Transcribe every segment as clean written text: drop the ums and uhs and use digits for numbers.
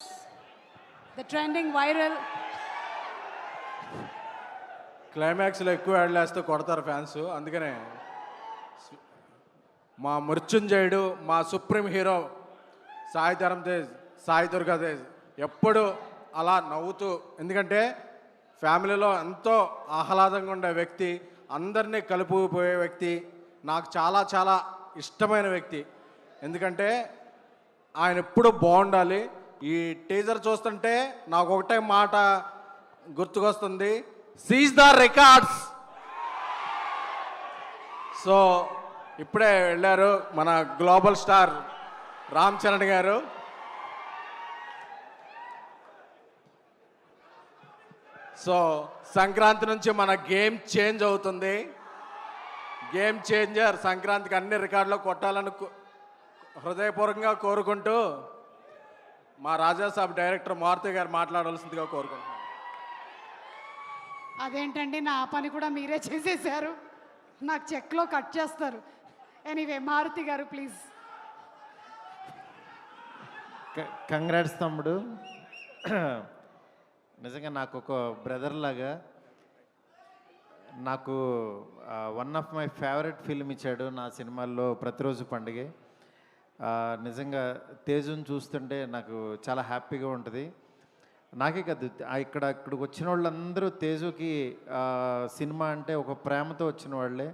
The trending viral. క్లైమాక్స్లో ఎక్కువ యాడ్లేస్తే కొడతారు ఫ్యాన్స్. అందుకనే మా మృత్యుంజయుడు, మా సుప్రీం హీరో సాయి ధరమ్ తేజ్, సాయి దుర్గా తేజ్ ఎప్పుడు అలా నవ్వుతూ, ఎందుకంటే ఫ్యామిలీలో ఎంతో ఆహ్లాదంగా ఉండే వ్యక్తి, అందరినీ కలుపుకుపోయే వ్యక్తి, నాకు చాలా చాలా ఇష్టమైన వ్యక్తి. ఎందుకంటే ఆయన ఎప్పుడు బాగుండాలి. ఈ టీజర్ చూస్తుంటే నాకు ఒకటే మాట గుర్తుకొస్తుంది, సీజ్ ద రికార్డ్స్. సో ఇప్పుడే వెళ్ళారు మన గ్లోబల్ స్టార్ రామ్ చరణ్ గారు. సో సంక్రాంతి నుంచి మన గేమ్ చేంజ్ అవుతుంది. గేమ్ చేంజర్ సంక్రాంతికి అన్ని రికార్డులు కొట్టాలని హృదయపూర్వకంగా కోరుకుంటూ మా రాజాసాబ్ డైరెక్టర్ మారుతి గారు మాట్లాడాల్సిందిగా కోరుకుంటున్నాను. అదేంటండి, నా పని కూడా మీరే చేసేసారు, నాకు చెక్లో కట్ చేస్తారు. ఎనీవే మారుతి గారు ప్లీజ్. కంగ్రాట్స్ తమ్ముడు. నిజంగా నాకు ఒక బ్రదర్ లాగా, నాకు one of my favourite film ఇచ్చాడు నా సినిమాల్లో ప్రతిరోజు పండుగే. నిజంగా తేజుని చూస్తుంటే నాకు చాలా హ్యాపీగా ఉంటుంది. నాకే కాదు, ఇక్కడికి వచ్చిన వాళ్ళందరూ తేజుకి సినిమా అంటే ఒక ప్రేమతో వచ్చిన వాళ్ళే.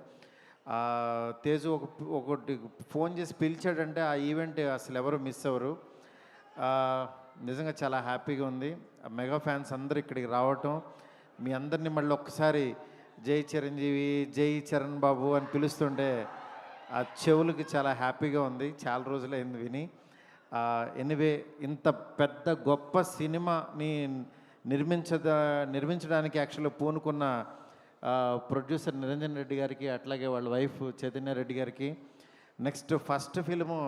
తేజు ఒకటి ఫోన్ చేసి పిలిచాడంటే ఆ ఈవెంట్ అసలు ఎవరు మిస్ అవ్వరు. నిజంగా చాలా హ్యాపీగా ఉంది. మెగా ఫ్యాన్స్ అందరూ ఇక్కడికి రావటం, మీ అందరినీ మళ్ళీ ఒక్కసారి జై చిరంజీవి, జై చరణ్ బాబు అని పిలుస్తుంటే ఆ చెవులకి చాలా హ్యాపీగా ఉంది. చాలా రోజులైంది విని. ఎనివే, ఇంత పెద్ద గొప్ప సినిమాని నిర్మించడానికి యాక్చువల్గా పూనుకున్న ప్రొడ్యూసర్ నిరంజన్ రెడ్డి గారికి, అట్లాగే వాళ్ళ వైఫ్ చైతన్య రెడ్డి గారికి, next first film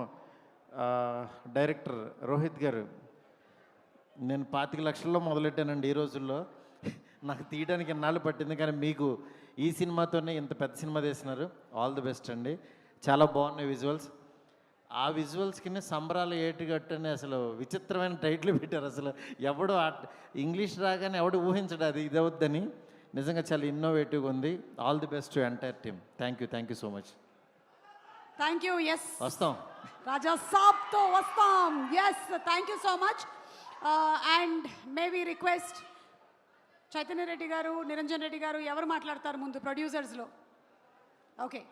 director Rohit గారు. నేను 25 లక్షల్లో మొదలెట్టానండి ఈ రోజుల్లో. నాకు తీయడానికి ఎన్నాళ్ళు పట్టింది, కానీ మీకు ఈ సినిమాతోనే ఇంత పెద్ద సినిమా తీసినారు. ఆల్ ది బెస్ట్ అండి. చాలా బాగున్నాయి విజువల్స్. ఆ విజువల్స్కి సంబరాలు ఏటుగట్టు అని అసలు విచిత్రమైన టైటిల్ పెట్టారు. అసలు ఎవడు ఇంగ్లీష్ రాగానే ఎవడు ఊహించడు అది ఇదవుద్దని. నిజంగా చాలా ఇన్నోవేటివ్గా ఉంది. All the best to entire team. Thank you so much. Thank you. Yes, వస్తాం రాజా సాబ్తో వస్తాం. Yes, thank you so much. And may we request Chaitanya Reddy గారు, నిరంజన్ రెడ్డి గారు ఎవరు మాట్లాడతారు ముందు ప్రొడ్యూసర్స్లో? ఓకే.